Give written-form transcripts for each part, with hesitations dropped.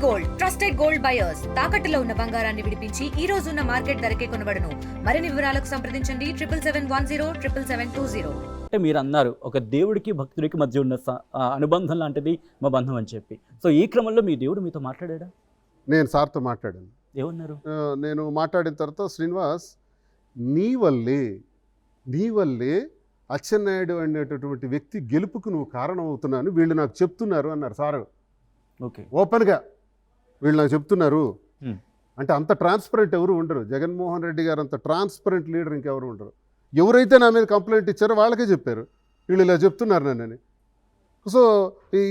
Gold trusted gold buyers తాకట్టులో ఉన్న బంగారాన్ని విడిపించి ఈ రోజు ఉన్న మార్కెట్ ధరకే కొనబడును. మరిన్ని వివరాలకు సంప్రదించండి 7771077720. అంటే మీరు అన్నారు ఒక దేవుడికి భక్తుడికి మధ్య ఉన్న అనుబంధం లాంటిది మా బంధం అని చెప్పి. సో ఈ క్రమంలో మీ దేవుడు మీతో మాట్లాడా? నేను సార్తో మాట్లాడాను. ఏమన్నారు? నేను మాట్లాడిన తర్వాత, శ్రీనివాస్ నీ వల్లే అచ్చెన్నాయుడు అనేటటువంటి వ్యక్తి గెలుపుకు నువ్వు కారణం అవుతున్నాను, వీళ్ళు నాకు చెప్తున్నారు అన్నారు సారు. ఓకే, ఓపెన్గా వీళ్ళు నాకు చెప్తున్నారు అంటే అంత ట్రాన్స్పరెంట్ ఎవరు ఉండరు. జగన్మోహన్ రెడ్డి గారు అంత ట్రాన్స్పరెంట్ లీడర్ ఇంకెవరు ఉండరు. ఎవరైతే నా మీద కంప్లైంట్ ఇచ్చారో వాళ్ళకే చెప్పారు, వీళ్ళు ఇలా చెప్తున్నారు నన్నని. సో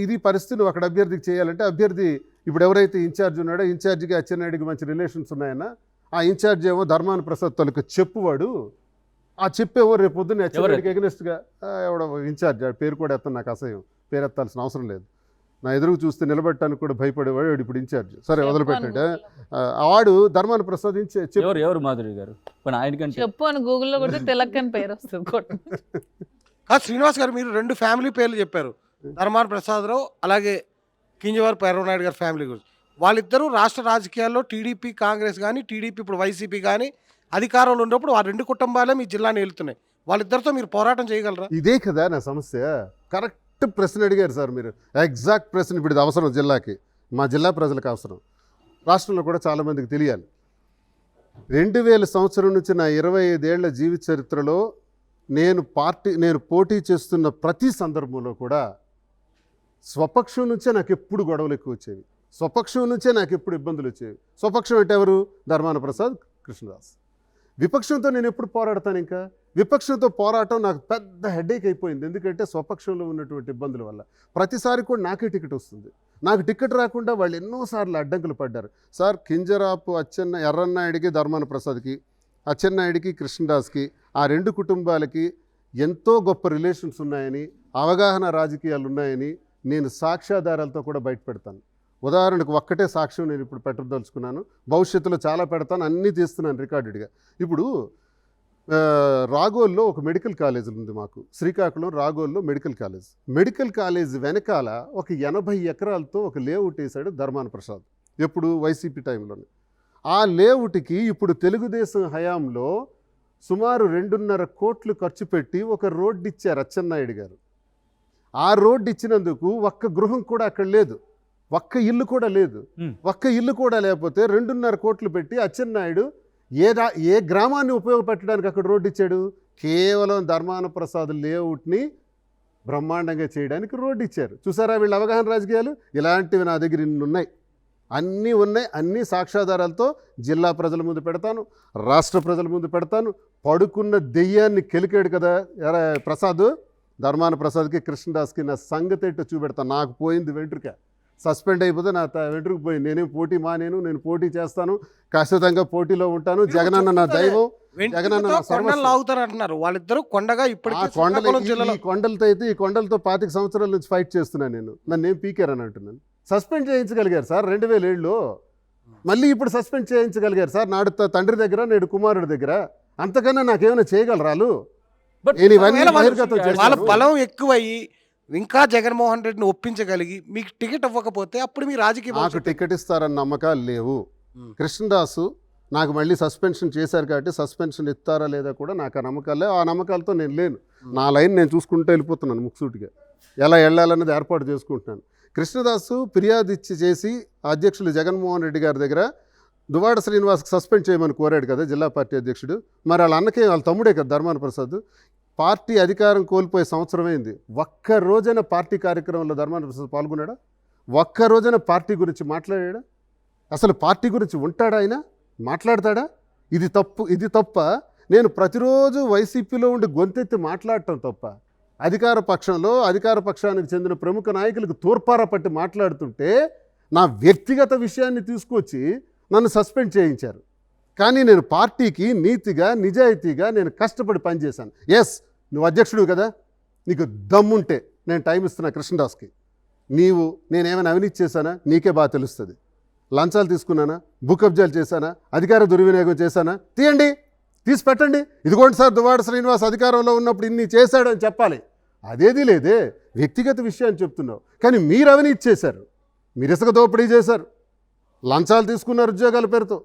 ఇది పరిస్థితి. నువ్వు అక్కడ అభ్యర్థికి చేయాలంటే అభ్యర్థి ఇప్పుడు ఎవరైతే ఇన్ఛార్జ్ ఉన్నాడో ఇన్ఛార్జికి అచ్చెన్నాయుడికి మంచి రిలేషన్స్ ఉన్నాయన్న, ఆ ఇన్ఛార్జ్ ఏమో ధర్మాన ప్రసాద్ తొలక చెప్పువాడు. ఆ చెప్పేవో రేపు పొద్దున్న అచ్చెన్నాయుడికి ఎగనెస్ట్గా ఎవడో ఇన్ఛార్జ్, పేరు కూడా ఎత్తాను, నాకు అసహ్యం, పేరు ఎత్తాల్సిన అవసరం లేదు. నా ఎదురుకు చూస్తే నిలబెట్టడానికి కూడా భయపడేవాడు ఇప్పుడు ఇన్ఛార్జ్. సరే వదిలిపెట్టాడు. వాడు ధర్మాన ప్రసాద్ ఎవరు మాధురి గారు చెప్పు అని గూగుల్లో కొడితే తెలక్కని పేరు వస్తుంది. శ్రీనివాస్ గారు, మీరు రెండు ఫ్యామిలీ పేర్లు చెప్పారు, ధర్మాన ప్రసాదరావు అలాగే కింజవారి పైరవనాయుడు గారి ఫ్యామిలీ గురించి. వాళ్ళిద్దరూ రాష్ట్ర రాజకీయాల్లో టీడీపీ కాంగ్రెస్ కానీ టీడీపీ ఇప్పుడు వైసీపీ కానీ అధికారంలో ఉన్నప్పుడు ఆ రెండు కుటుంబాలే మీ జిల్లాని ఏలుతున్నాయి. వాళ్ళిద్దరితో మీరు పోరాటం చేయగలరా? ఇదే కదా నా సమస్య. కరెక్ట్ ప్రశ్న అడిగారు సార్ మీరు, ఎగ్జాక్ట్ ప్రశ్న. ఇప్పుడు ఇది అవసరం జిల్లాకి, మా జిల్లా ప్రజలకు అవసరం, రాష్ట్రంలో కూడా చాలామందికి తెలియాలి. 2000 సంవత్సరం నుంచి నా 25 ఏళ్ల జీవిత చరిత్రలో నేను పోటీ చేస్తున్న ప్రతి సందర్భంలో కూడా స్వపక్షం నుంచే నాకు ఎప్పుడు గొడవలు ఎక్కువ వచ్చేవి, స్వపక్షం నుంచే నాకు ఎప్పుడు ఇబ్బందులు వచ్చేవి. స్వపక్షం అంటే ఎవరు? ధర్మాన ప్రసాద్, కృష్ణదాస్. విపక్షంతో నేను ఎప్పుడు పోరాడతాను? ఇంకా విపక్షంతో పోరాటం నాకు పెద్ద హెడేక్ అయిపోయింది. ఎందుకంటే స్వపక్షంలో ఉన్నటువంటి ఇబ్బందుల వల్ల ప్రతిసారి కూడా నాకే టికెట్ వస్తుంది. నాకు టికెట్ రాకుండా వాళ్ళు ఎన్నోసార్లు అడ్డంకులు పడ్డారు. సార్, కింజరాపు ఎర్రన్నాయుడికి, ధర్మాన ప్రసాద్కి, అచ్చెన్నాయుడికి, కృష్ణదాస్కి, ఆ రెండు కుటుంబాలకి ఎంతో గొప్ప రిలేషన్స్ ఉన్నాయని, అవగాహన రాజకీయాలు ఉన్నాయని నేను సాక్ష్యాధారాలతో కూడా బయటపెడతాను. ఉదాహరణకు ఒక్కటే సాక్ష్యం నేను ఇప్పుడు పెట్టదలుచుకున్నాను, భవిష్యత్తులో చాలా పెడతాను, అన్నీ తీస్తున్నాను రికార్డెడ్గా. ఇప్పుడు రాగోల్లో ఒక మెడికల్ కాలేజ్ ఉంది మాకు, శ్రీకాకుళం రాగోల్లో మెడికల్ కాలేజ్ వెనకాల ఒక 80 ఎకరాలతో ఒక లేఅవుట్ వేశాడు ధర్మాన ప్రసాద్, ఎప్పుడు వైసీపీ టైంలోనే. ఆ లేఅవుట్కి ఇప్పుడు తెలుగుదేశం హయాంలో సుమారు 2.5 కోట్లు ఖర్చు పెట్టి ఒక రోడ్డు ఇచ్చారు అచ్చెన్నాయుడు గారు. ఆ రోడ్డు ఇచ్చినందుకు ఒక్క గృహం కూడా అక్కడ లేదు, ఒక్క ఇల్లు కూడా లేదు. ఒక్క ఇల్లు కూడా లేకపోతే 2.5 కోట్లు పెట్టి అచ్చెన్నాయుడు ఏ గ్రామాన్ని ఉపయోగపెట్టడానికి అక్కడ రోడ్డు ఇచ్చాడు? కేవలం ధర్మాన ప్రసాద్ లేఅవుట్ని బ్రహ్మాండంగా చేయడానికి రోడ్డు ఇచ్చారు. చూసారా వీళ్ళ అవగాహన రాజకీయాలు? ఇలాంటివి నా దగ్గర ఇన్ని ఉన్నాయి, అన్నీ ఉన్నాయి. అన్ని సాక్ష్యాధారాలతో జిల్లా ప్రజల ముందు పెడతాను, రాష్ట్ర ప్రజల ముందు పెడతాను. పడుకున్న దెయ్యాన్ని కెలికాడు కదా ప్రసాద్, ధర్మాన ప్రసాద్కి, కృష్ణదాస్కి నా సంగతి ఏంటో చూపెడతాను. నాకు పోయింది వెంట్రుక, సస్పెండ్ అయిపోతే నా వెంట్రుకు పోయింది. నేనేం పోటీ మానేను, నేను పోటీ చేస్తాను, ఖచ్చితంగా పోటీలో ఉంటాను. జగనన్న నా దైవం, జగనన్న నా అంటున్నారు వాళ్ళిద్దరూ కొండగా. ఇప్పుడు కొండలతో అయితే ఈ కొండలతో 25 సంవత్సరాల నుంచి ఫైట్ చేస్తున్నాను నేను, నన్ను ఏం పీకారని అంటున్నాను. సస్పెండ్ చేయించగలిగారు సార్ 2007లో, మళ్ళీ ఇప్పుడు సస్పెండ్ చేయించగలిగారు సార్. నాడు తండ్రి దగ్గర, నేడు కుమారుడి దగ్గర. అంతకన్నా నాకేమైనా చేయగలరాలు? వాళ్ళ బలం ఎక్కువయ్యి ఇంకా జగన్మోహన్ రెడ్డిని ఒప్పించగలిగి మీకు టికెట్ ఇవ్వకపోతే అప్పుడు మీ రాజకీయ నాకు టికెట్ ఇస్తారన్న నమ్మకాలు లేవు. కృష్ణదాసు నాకు మళ్ళీ సస్పెన్షన్ చేశారు కాబట్టి సస్పెన్షన్ ఇస్తారా లేదా కూడా నాకు ఆ నమ్మకాలు లేవు. ఆ నమ్మకాలతో నేను లేను. నా లైన్ నేను చూసుకుంటూ వెళ్ళిపోతున్నాను, ముక్సూటిగా ఎలా వెళ్ళాలన్నది ఏర్పాటు చేసుకుంటున్నాను. కృష్ణదాసు ఫిర్యాదు చేసి అధ్యక్షులు జగన్మోహన్ రెడ్డి గారి దగ్గర దువ్వాడ శ్రీనివాస్కి సస్పెండ్ చేయమని కోరాడు కదా జిల్లా పార్టీ అధ్యక్షుడు. మరి వాళ్ళ అన్నకే, వాళ్ళ తమ్ముడే కదా ధర్మాన ప్రసాద్. పార్టీ అధికారం కోల్పోయే సంవత్సరమైంది. ఒక్క రోజైన పార్టీ కార్యక్రమంలో ధర్మాన ప్రసాద్ పాల్గొన్నాడా? ఒక్క రోజైన పార్టీ గురించి మాట్లాడాడా? అసలు పార్టీ గురించి ఉంటాడా? ఆయన మాట్లాడతాడా? ఇది తప్ప నేను ప్రతిరోజు వైసీపీలో ఉండి గొంతెత్తి మాట్లాడటం తప్ప, అధికార పక్షానికి చెందిన ప్రముఖ నాయకులకు తూర్పారా పట్టి మాట్లాడుతుంటే నా వ్యక్తిగత విషయాన్ని తీసుకొచ్చి నన్ను సస్పెండ్ చేయించారు. కానీ నేను పార్టీకి నీతిగా, నిజాయితీగా నేను కష్టపడి పనిచేశాను. ఎస్, నువ్వు అధ్యక్షుడు కదా, నీకు దమ్ముంటే నేను టైం ఇస్తున్నా కృష్ణదాస్కి. నేనేమైనా అవినీతి చేశానా? నీకే బాగా తెలుస్తుంది. లంచాలు తీసుకున్నానా? భూ కబ్జాలు చేశానా? అధికార దుర్వినియోగం చేశానా? తీసి పెట్టండి. ఇదిగోండి సార్, దువ్వాడ శ్రీనివాస్ అధికారంలో ఉన్నప్పుడు ఇన్ని చేశాడని చెప్పాలి. అదేది లేదే, వ్యక్తిగత విషయాన్ని చెప్తున్నావు. కానీ మీరు అవినీతి చేశారు, మీరు ఇసుక దోపిడీ చేశారు, లంచాలు తీసుకున్నారు ఉద్యోగాల పేరుతో,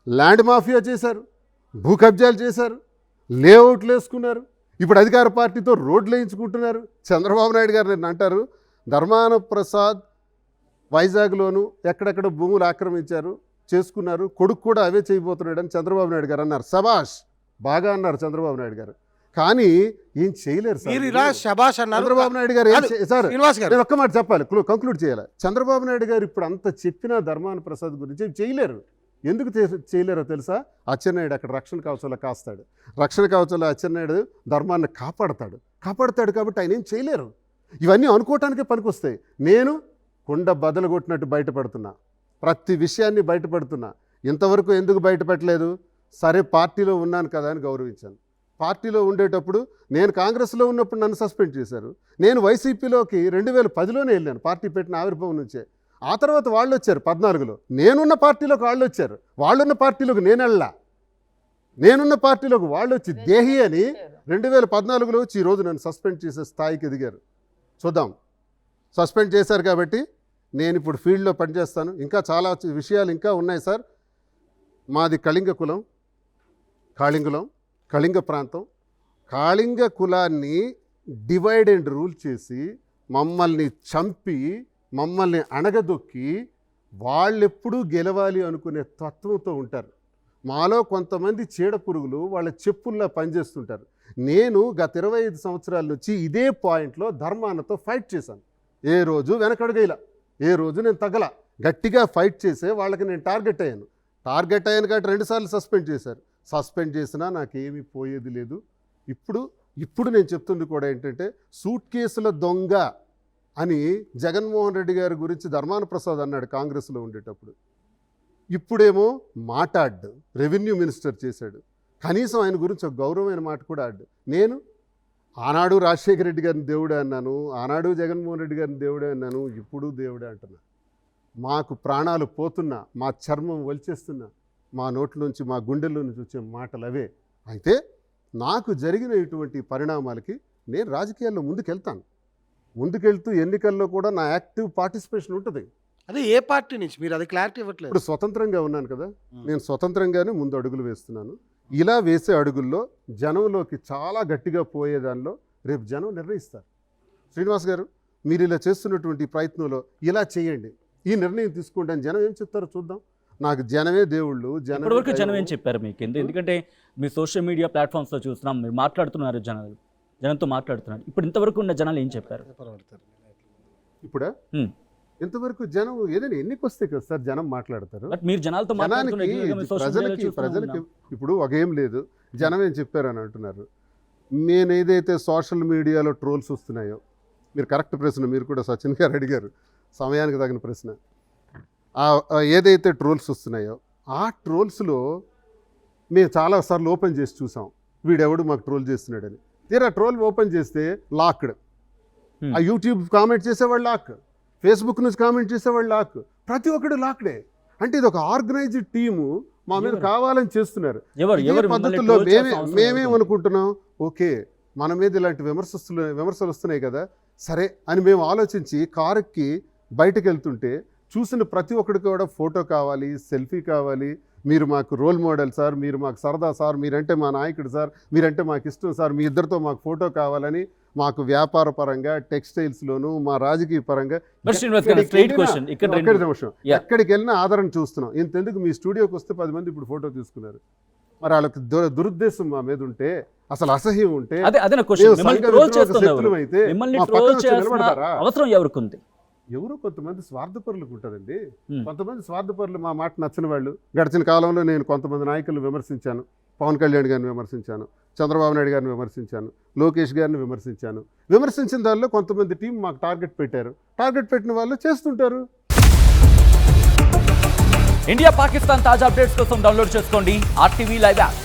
ల్యాండ్ మాఫియా చేశారు, భూ కబ్జాలు చేశారు, లేఅవుట్లు వేసుకున్నారు. ఇప్పుడు అధికార పార్టీతో రోడ్లు వేయించుకుంటున్నారు. చంద్రబాబు నాయుడు గారు నేను అంటారు, ధర్మాన ప్రసాద్ వైజాగ్లోను ఎక్కడెక్కడ భూములు ఆక్రమించారు, చేసుకున్నారు, కొడుకు కూడా అవే చేయబోతున్నాడని చంద్రబాబు నాయుడు గారు అన్నారు. శబాష్, బాగా అన్నారు చంద్రబాబు నాయుడు గారు. కానీ ఏం చేయలేరు సార్. మీరు ఇలా శబాష్ అన్నారు. చంద్రబాబు నాయుడు గారు ఏం సార్, శ్రీనివాస్ గారు నేను ఒక్క మాట చెప్పాలి, కంక్లూడ్ చేయాలి. చంద్రబాబు నాయుడు గారు ఇప్పుడు అంత చెప్పినా ధర్మాన ప్రసాద్ గురించి చేయలేరు. ఎందుకు చేయలేరో తెలుసా? అచ్చెన్నాయుడు అక్కడ రక్షణ కవచంలో కాస్తాడు. రక్షణ కవచంలో అచ్చెన్నాయుడు ధర్మాన్ని కాపాడతాడు కాబట్టి ఆయన ఏం చేయలేరు. ఇవన్నీ అనుకోవటానికే పనికొస్తాయి. నేను కుండ బదలు కొట్టినట్టు బయటపడుతున్నా, ప్రతి విషయాన్ని బయటపడుతున్నా. ఇంతవరకు ఎందుకు బయటపెట్టలేదు? సరే పార్టీలో ఉన్నాను కదా అని గౌరవించాను. పార్టీలో ఉండేటప్పుడు నేను కాంగ్రెస్లో ఉన్నప్పుడు నన్ను సస్పెండ్ చేశారు. నేను వైసీపీలోకి 2010లోనే వెళ్ళాను, పార్టీ పెట్టిన ఆవిర్భావం నుంచే. ఆ తర్వాత వాళ్ళు వచ్చారు 14లో. నేనున్న పార్టీలోకి వాళ్ళు వచ్చారు, వాళ్ళున్న పార్టీలోకి నేనున్న పార్టీలోకి వాళ్ళు వచ్చి దేహి అని 2014లో వచ్చి ఈరోజు నన్ను సస్పెండ్ చేసే స్థాయికి ఎదిగారు. చూద్దాం, సస్పెండ్ చేశారు కాబట్టి నేను ఇప్పుడు ఫీల్డ్లో పనిచేస్తాను. ఇంకా చాలా విషయాలు ఇంకా ఉన్నాయి సార్. మాది కళింగ కులం, కళింగ ప్రాంతం. కాళింగ కులాన్ని డివైడ్ అండ్ రూల్ చేసి మమ్మల్ని చంపి మమ్మల్ని అణగదొక్కి వాళ్ళెప్పుడూ గెలవాలి అనుకునే తత్వంతో ఉంటారు. మాలో కొంతమంది చీడ పురుగులు వాళ్ళ చెప్పుల్లా పనిచేస్తుంటారు. నేను గత 25 సంవత్సరాల నుంచి ఇదే పాయింట్లో ధర్మానతో ఫైట్ చేశాను. ఏ రోజు వెనకడుగైలా, ఏ రోజు నేను తగల. గట్టిగా ఫైట్ చేసే వాళ్ళకి నేను టార్గెట్ అయ్యాను కాబట్టి 2 సార్లు సస్పెండ్ చేశారు. సస్పెండ్ చేసినా నాకేమీ పోయేది లేదు. ఇప్పుడు నేను చెప్తుంది కూడా ఏంటంటే, సూట్ కేసుల దొంగ అని జగన్మోహన్ రెడ్డి గారి గురించి ధర్మాన ప్రసాద్ అన్నాడు కాంగ్రెస్లో ఉండేటప్పుడు. ఇప్పుడేమో మాట్లాడ్డు, రెవెన్యూ మినిస్టర్ చేశాడు. కనీసం ఆయన గురించి ఒక గౌరవమైన మాట కూడా ఆడ్డు. నేను ఆనాడు రాజశేఖర రెడ్డి గారిని దేవుడే అన్నాను, ఆనాడు జగన్మోహన్ రెడ్డి గారిని దేవుడే అన్నాను, ఇప్పుడు దేవుడే అంటున్నా. మాకు ప్రాణాలు పోతున్నా, మా చర్మం వలిచేస్తున్నా, మా నోట్లోంచి మా గుండెల్లో నుంచి వచ్చే మాటలు అవే. అయితే నాకు జరిగిన ఇటువంటి పరిణామాలకి నేను రాజకీయాల్లో ముందుకెళ్తూ ఎన్నికల్లో కూడా నా యాక్టివ్ పార్టిసిపేషన్ ఉంటుంది. అదే ఏ పార్టీ నుంచి మీరు అది క్లారిటీ ఇవ్వట్లేదు. ఇప్పుడు స్వతంత్రంగా ఉన్నాను కదా, నేను స్వతంత్రంగానే ముందు అడుగులు వేస్తున్నాను. ఇలా వేసే అడుగుల్లో జనంలోకి చాలా గట్టిగా పోయేదానిలో రేపు జనం నిర్ణయిస్తారు. శ్రీనివాస్ గారు, మీరు ఇలా చేస్తున్నటువంటి ప్రయత్నంలో ఇలా చేయండి, ఈ నిర్ణయం తీసుకోండి అని జనం ఏం చెప్తారో చూద్దాం. నాకు జనమే దేవుళ్ళు. ఇప్పటివరకు జనం ఏం చెప్పారు మీకు? ఎందుకంటే మీ సోషల్ మీడియా ప్లాట్ఫామ్స్లో చూస్తున్నాం, మీరు మాట్లాడుతున్నారు, జనంతో మాట్లాడుతున్నారు. ఇప్పుడు ఇంతవరకు ఉన్న జనాలు ఏం చెప్పారు? ఇప్పుడా ఇంతవరకు జనం ఏదైనా ఎన్నిక వస్తే కదా సార్ జనం మాట్లాడతారు. మీరు జనాలతో ప్రజలకి ఇప్పుడు ఒక ఏం లేదు, జనం ఏం చెప్పారని అంటున్నారు. నేను ఏదైతే సోషల్ మీడియాలో ట్రోల్స్ వస్తున్నాయో, మీరు కరెక్ట్ ప్రశ్న, మీరు కూడా సచిన్ గారు అడిగారు, సమయానికి తగిన ప్రశ్న. ఏదైతే ట్రోల్స్ వస్తున్నాయో ఆ ట్రోల్స్లో మేము చాలాసార్లు ఓపెన్ చేసి చూసాం, వీడెవడు మాకు ట్రోల్ చేస్తున్నాడని. తీరా ట్రోల్ ఓపెన్ చేస్తే లాక్డ్. ఆ యూట్యూబ్ కామెంట్ చేసేవాళ్ళు లాక్, ఫేస్బుక్ నుంచి కామెంట్ చేసేవాళ్ళు లాక్, ప్రతి ఒక్కడు లాక్డే. అంటే ఇది ఒక ఆర్గనైజ్డ్ టీము మా మీద కావాలని చేస్తున్నారు. పద్ధతుల్లో మేమేమనుకుంటున్నాం, ఓకే మన మీద ఇలాంటి విమర్శలు వస్తున్నాయి కదా, సరే అని మేము ఆలోచించి కారుకి బయటకు వెళ్తుంటే చూసిన ప్రతి ఒక్కడికి కూడా ఫోటో కావాలి, సెల్ఫీ కావాలి, మీరు మాకు రోల్ మోడల్ సార్, మీరు మాకు సరదా సార్, మీరంటే మా నాయకుడు సార్, మీరంటే మాకు ఇష్టం సార్, మీ ఇద్దరితో మాకు ఫోటో కావాలని మాకు వ్యాపార పరంగా, టెక్స్టైల్స్లోను, మా రాజకీయ పరంగా ఎక్కడికి వెళ్ళినా ఆదరణ చూస్తున్నాం. ఇంతెందుకు మీ స్టూడియోకి వస్తే 10 మంది ఇప్పుడు ఫోటో తీసుకున్నారు. మరి వాళ్ళకి దురుద్దేశం మా మీద ఉంటే, అసలు అసహ్యం ఉంటే, అవసరం ఎవరికి ఉంది? ఎవరో కొంతమంది స్వార్థపరులకు ఉంటుందండి. కొంతమంది స్వార్థపరులు మా మాట నచ్చిన వాళ్ళు. గడిచిన కాలంలో నేను కొంతమంది నాయకులను విమర్శించాను. పవన్ కళ్యాణ్ గారిని విమర్శించాను, చంద్రబాబు నాయుడు గారిని విమర్శించాను, లోకేష్ గారిని విమర్శించాను. విమర్శించిన దానిలో కొంతమంది టీం మాకు టార్గెట్ పెట్టారు. టార్గెట్ పెట్టిన వాళ్ళు చేస్తుంటారు. ఇండియా పాకిస్తాన్ తాజా అప్డేట్స్ కోసం డౌన్లోడ్ చేసుకోండి RTV లైవ్ యాప్.